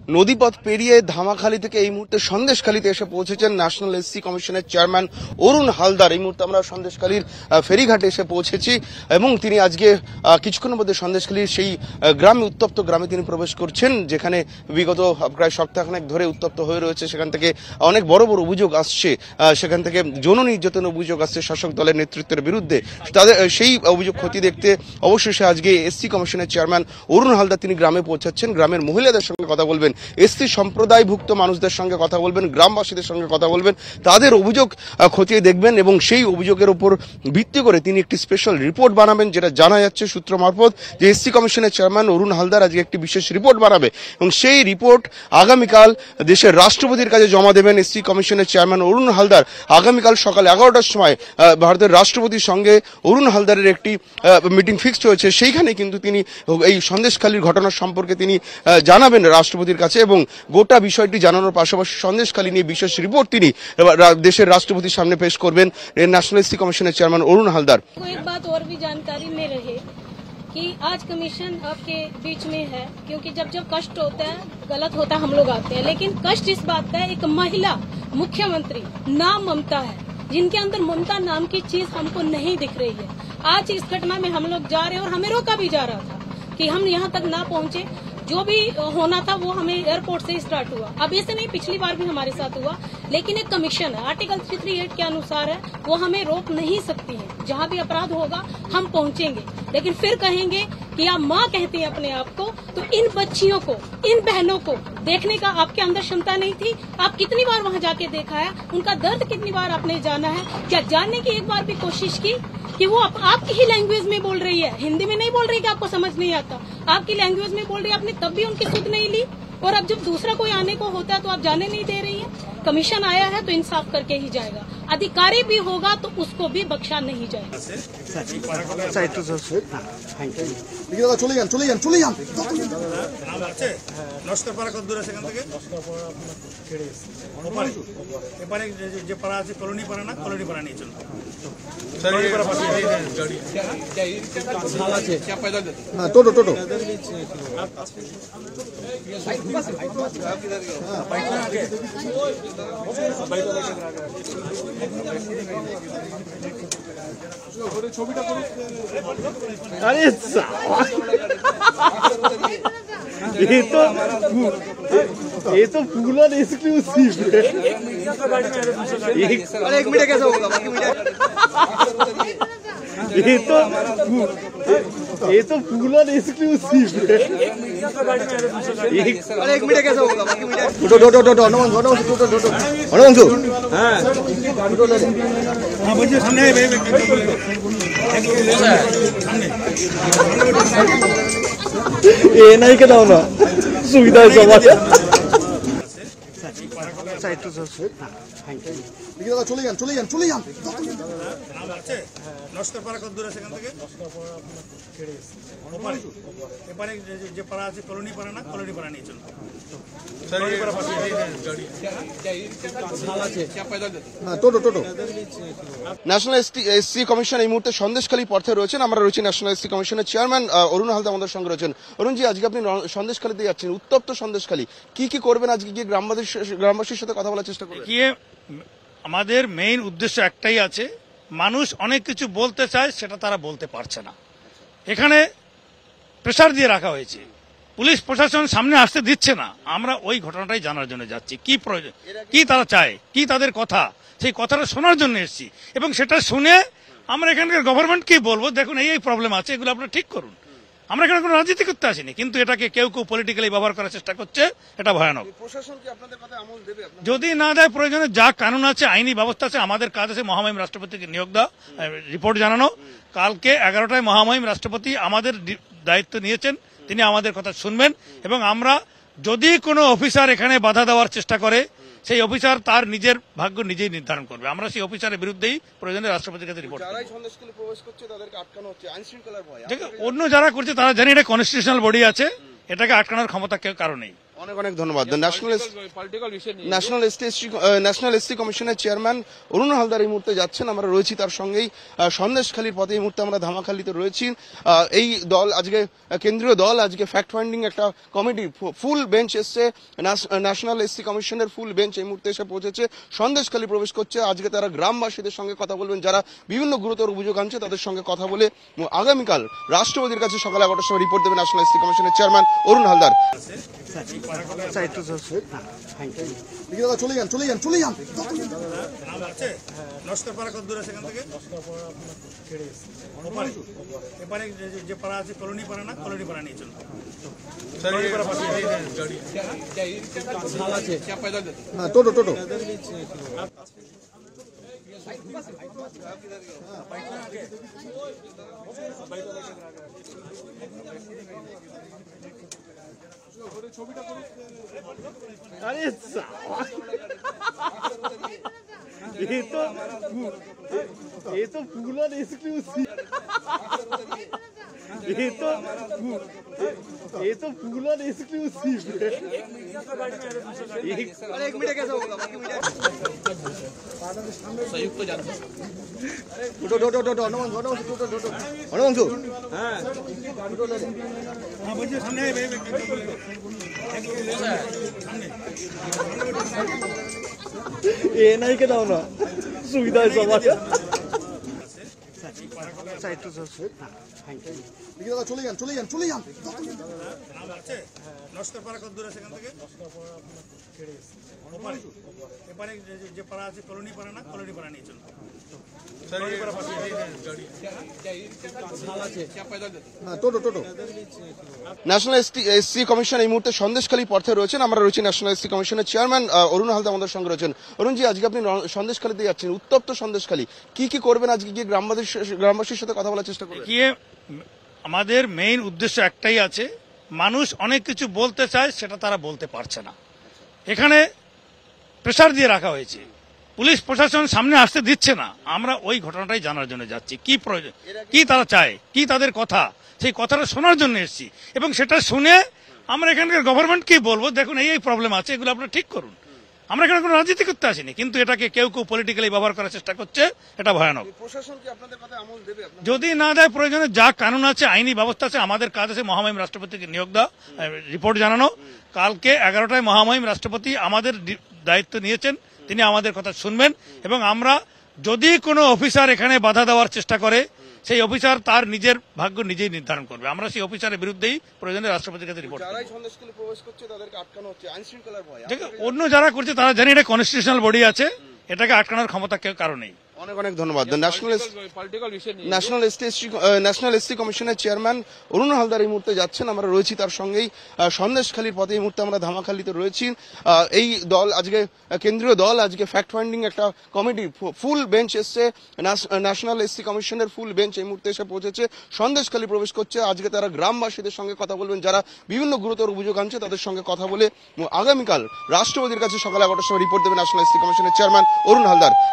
নদীপথ পেরিয়ে ধামাখালী থেকে এই মুহূর্তে সন্দেশখালীতে এসে পৌঁছেছেন ন্যাশনাল এসসি কমিশনের চেয়ারম্যান অরুণ হালদার। এই মুহূর্তে আমরা সন্দেশখালীর ফেরিঘাটে এসে পৌঁছেছি এবং তিনি আজকে কিছুক্ষণের মধ্যে সন্দেশখালীর সেই গ্রামে উত্তপ্ত গ্রামে তিনি প্রবেশ করছেন, যেখানে বিগত প্রায় সপ্তাহখানেক ধরে উত্তপ্ত হয়ে রয়েছে। সেখান থেকে অনেক বড় বড় অভিযোগ আসছে, সেখান থেকে যৌন নির্যাতনের অভিযোগ আসছে শাসক দলের নেতৃত্বের বিরুদ্ধে। তাদের সেই অভিযোগ খতিয়ে দেখতে অবশেষে আজকে এসসি কমিশনের চেয়ারম্যান অরুণ হালদার তিনি গ্রামে পৌঁছাচ্ছেন। গ্রামের মহিলাদের সঙ্গে কথা বলবেন, এসসি সম্প্রদায়ভুক্ত মানুষদের সঙ্গে কথা বলবেন, গ্রামবাসীদের সঙ্গে কথা বলবেন, তাদের অভিযোগ খতিয়ে দেখবেন এবং সেই অভিযোগের উপর ভিত্তি করে তিনি একটি স্পেশাল রিপোর্ট বানাবেন। যেটা জানা যাচ্ছে সূত্র মারফত যে এসসি কমিশনের চেয়ারম্যান অরুণ হালদার আজকে একটি বিশেষ রিপোর্ট বানাবে এবং সেই রিপোর্ট আগামীকাল দেশের রাষ্ট্রপতির কাছে জমা দেবেন। এসসি কমিশনের চেয়ারম্যান অরুণ হালদার আগামীকাল সকাল 11টার সময় ভারতের রাষ্ট্রপতির সঙ্গে অরুণ হালদারের একটি মিটিং ফিক্সড হয়েছে। সেইখানে কিন্তু তিনি এই সন্দেশখালীর ঘটনার সম্পর্কে তিনি জানাবেন রাষ্ট্রপতির কাছে এবং গোটা বিষয়টি জানানোর পাশাপাশি সন্দেশখালী নিয়ে বিশেষ রিপোর্ট তিনি দেশের রাষ্ট্রপতির সামনে পেশ করবেন ন্যাশনাল এসসি কমিশনের চেয়ারম্যান অরুণ হালদার। एक बात और भी जानकारी में रहे कि आज कमीशन आपके बीच में है, क्योंकि जब जब कष्ट होता है गलत होता है हम लोग आते हैं, लेकिन कष्ट इस बात का है एक महिला मुख्यमंत्री नाम ममता है, जिनके अंदर ममता नाम की चीज हमको नहीं दिख रही है। आज इस घटना में हम लोग जा रहे हैं और हमें रोका भी जा रहा था कि हम यहाँ तक ना पहुँचे। जो भी होना था वो हमें एयरपोर्ट से स्टार्ट हुआ। अब ऐसे नहीं, पिछली बार भी हमारे साथ हुआ, लेकिन एक कमीशन है, आर्टिकल 338 के अनुसार है, वो हमें रोक नहीं सकती है। जहाँ भी अपराध होगा हम पहुँचेंगे, लेकिन फिर कहेंगे कि आप माँ कहते हैं अपने आप को, तो इन बच्चियों को, इन बहनों को देखने का आपके अंदर क्षमता नहीं थी? आप कितनी बार वहाँ जाके देखा है? उनका दर्द कितनी बार आपने जाना है? क्या जानने की एक बार भी कोशिश की कि वो आपकी ही लैंग्वेज में बोल रही है, हिंदी में नहीं बोल रही कि आपको समझ नहीं आता, आपकी लैंग्वेज में बोल रही है, आपने तब भी उनकी सुध नहीं ली? और अब जब दूसरा कोई आने को होता है तो आप जाने नहीं दे रही है। कमीशन आया है तो इंसाफ करके ही जाएगा, अधिकारी भी होगा तो उसको भी बख्शा नहीं जाएगा। अरे ये तो फूल और एक्सक्लूसिव है। एक मिनट कैसा होगा ये तो फूल और एक्सक्लूसिव है। एक मिनट कैसा होगा ये नहीं के दाओ ना सुविधा है समाज। ন্যাশনাল এসসি কমিশন এই মুহূর্তে সন্দেশখালী পথে রয়েছেন। আমরা রয়েছি ন্যাশনাল এসসি কমিশনের চেয়ারম্যান অরুণ হালদার আমাদের সঙ্গে রয়েছেন। অরুণজি, আজকে আপনি সন্দেশখালীতে যাচ্ছেন, উত্তপ্ত সন্দেশখালী, কি করবেন আজকে গিয়ে গ্রামবাসীর সাথে কথা বলার চেষ্টা করবেন? আমাদের মেইন উদ্দেশ্য একটাই আছে, মানুষ অনেক কিছু বলতে চায়, সেটা তারা বলতে পারছে না। এখানে প্রেসার দিয়ে রাখা হয়েছে, পুলিশ প্রশাসন সামনে আসতে দিচ্ছে না। আমরা ওই ঘটনাটাই জানার জন্য যাচ্ছি, কি প্রয়োজন, কি তারা চায়, কি তাদের কথা, সেই কথাটা শোনার জন্য এসেছি এবং সেটা শুনে আমরা এখানকার গভর্নমেন্ট কি বলবো, দেখুন এই প্রবলেম আছে, এগুলো আপনারা ঠিক করুন। আমরা এখানে কোনো রাজনীতি করতে আসিনি, কিন্তু এটাকে কেউ পলিটিক্যালি ব্যবহার করার চেষ্টা করছে, এটা ভয়ানক। যদি না দেয়, প্রয়োজনে যা কানুন আছে, আইনি ব্যবস্থা আছে, আমাদের কাজ আছে মহামহিম রাষ্ট্রপতিকে নিয়োগ দেওয়া, রিপোর্ট জানানো। কালকে 11টায় মহামহিম রাষ্ট্রপতি আমাদের দায়িত্ব নিয়েছেন, তিনি আমাদের কথা শুনবেন এবং আমরা যদি কোনো অফিসার এখানে বাধা দেওয়ার চেষ্টা করে, সেই অফিসার তার নিজের ভাগ্য নিজেই নির্ধারণ করবে। আমরা সেই অফিসারের বিরুদ্ধেই প্রয়োজনে রাষ্ট্রপতির কাছে রিপোর্ট। অন্য যারা করছে তারা জানি এটা কনস্টিটিউশনাল বডি আছে, এটাকে আটকানোর ক্ষমতা কেউ কারো নেই। অনেক অনেক ধন্যবাদ ন্যাশনাল এসসি কমিশনের চেয়ারম্যান অরুণ হালদার এই মুহূর্তে যাচ্ছেন, আমরা রয়েছি তার সঙ্গেই সন্দেশখালীর পথে। এই মুহূর্তে আমরা ধামাখালীতে রয়েছি। এই দল আজকে কেন্দ্রীয় দল আজকে ফ্যাক্ট ফাইন্ডিং একটা কমিটি ফুল বেঞ্চ এসছে, ন্যাশনাল এসসি কমিশনের ফুল বেঞ্চ এই মুহূর্তে এসে পৌঁছেছে, সন্দেশখালী প্রবেশ করছে। আজকে তারা গ্রামবাসীদের সঙ্গে কথা বলবেন, যারা বিভিন্ন গুরুতর অভিযোগ আনছে তাদের সঙ্গে কথা বলে আগামীকাল রাষ্ট্রপতির কাছে সকাল 11টার সময় রিপোর্ট দেবে ন্যাশনাল এসসি কমিশনের চেয়ারম্যান অরুণ হালদার। চলে যান নস্করপাড়া কত দূর আছে এখান থেকে? এপারে যে পাড়া আছে কলোনি পাড়া না, কলোনি পাড়া নিয়ে চলুন। টোটো अरे ये तो फूल और एक्सक्लूसिव ये तो फूल और एक्सक्लूसिव एक मिनट कैसे होगा संयुक्त অনুমাংশু হ্যাঁ এ নাই কে দাও না সুবিধা হয় সবার। চলে যান নস্করপাড়া কত দূর আছে এখান থেকে? এপারে যে পাড়া আছে কলোনি পাড়া না, কলোনি পাড়া নিয়ে চলুন। ন্যাশনাল এসসি কমিশন এই মুহূর্তে সন্দেশখালী পথে রয়েছেন, আমরা রয়েছি ন্যাশনাল এসসি কমিশনের চেয়ারম্যান অরুণ হালদার আমাদের সঙ্গে রয়েছেন। অরুণজি, আজকে আপনি সন্দেশখালীতে যাচ্ছেন, উত্তপ্ত সন্দেশখালী, কি করবেন আজকে গিয়ে গ্রামবাসীর সাথে কথা বলার চেষ্টা করবেন? গিয়ে আমাদের মেইন উদ্দেশ্য একটাই আছে, মানুষ অনেক কিছু বলতে চায় সেটা তারা বলতে পারছে না। এখানে প্রেসার দিয়ে রাখা হয়েছে, পুলিশ প্রশাসন সামনে আসতে দিচ্ছে না। আমরা ওই ঘটনাটাই জানার জন্য যাচ্ছি, কি প্রয়োজন, কি তারা চায়, কি তাদের কথা, সেই কথাটা শোনার জন্য এসেছি। এবং সেটা শুনে আমরা এখানকার গভর্নমেন্ট কি বলবো, দেখুন এই প্রবলেম আছে, এগুলো আপনারা ঠিক করুন। আমরা এখানে কোনো রাজনীতি করতে আসিনি, কিন্তু এটাকে কেউ পলিটিক্যালি ব্যবহার করার চেষ্টা করছে, এটা ভয়ানক। প্রশাসন কি আপনাদের কথা আমল দেবে? যদি না দেয়, প্রয়োজনে যা কানুন আছে, আইনি ব্যবস্থা আছে, আমাদের কাজ আছে মহামহিম রাষ্ট্রপতিকে নিয়োগ দেওয়া, রিপোর্ট জানানো। কালকে 11টায় মহামহিম রাষ্ট্রপতি আমাদের দায়িত্ব নিয়েছেন, তিনি আমাদের কথা শুনবেন। এবং আমরা যদি কোনো অফিসার এখানে বাধা দেওয়ার চেষ্টা করে, সেই অফিসার তার নিজের ভাগ্য নিজেই নির্ধারণ করবে। আমরা সেই অফিসারের বিরুদ্ধেই প্রয়োজনে রাষ্ট্রপতির কাছে রিপোর্ট করব। অন্য যারা করছে তারা জানি এটা কনস্টিটিউশনাল বডি আছে, এটাকে আটকানোর ক্ষমতা কেউ কারো নেই। অনেক অনেক ধন্যবাদ। ন্যাশনাল এসসি কমিশনের চেয়ারম্যান অরুণ হালদার এই মুহূর্তে যাচ্ছেন, আমরা রয়েছি তার সঙ্গেই সন্দেশখালীর পথে। এই মুহূর্তে আমরা ধামাখালীতে রয়েছি। এই দল আজকে কেন্দ্রীয় দল আজকে ফ্যাক্ট ফাইন্ডিং একটা কমিটি ফুল বেঞ্চ এসছে, ন্যাশনাল এসসি কমিশনের ফুল বেঞ্চ এই মুহূর্তে এসে পৌঁছেছে, সন্দেশখালী প্রবেশ করছে। আজকে তারা গ্রামবাসীদের সঙ্গে কথা বলবেন, যারা বিভিন্ন গুরুতর অভিযোগ আনছে তাদের সঙ্গে কথা বলে আগামীকাল রাষ্ট্রপতির কাছে সকাল 11টার সময় রিপোর্ট দেবে ন্যাশনাল এসসি কমিশনের চেয়ারম্যান অরুণ হালদার।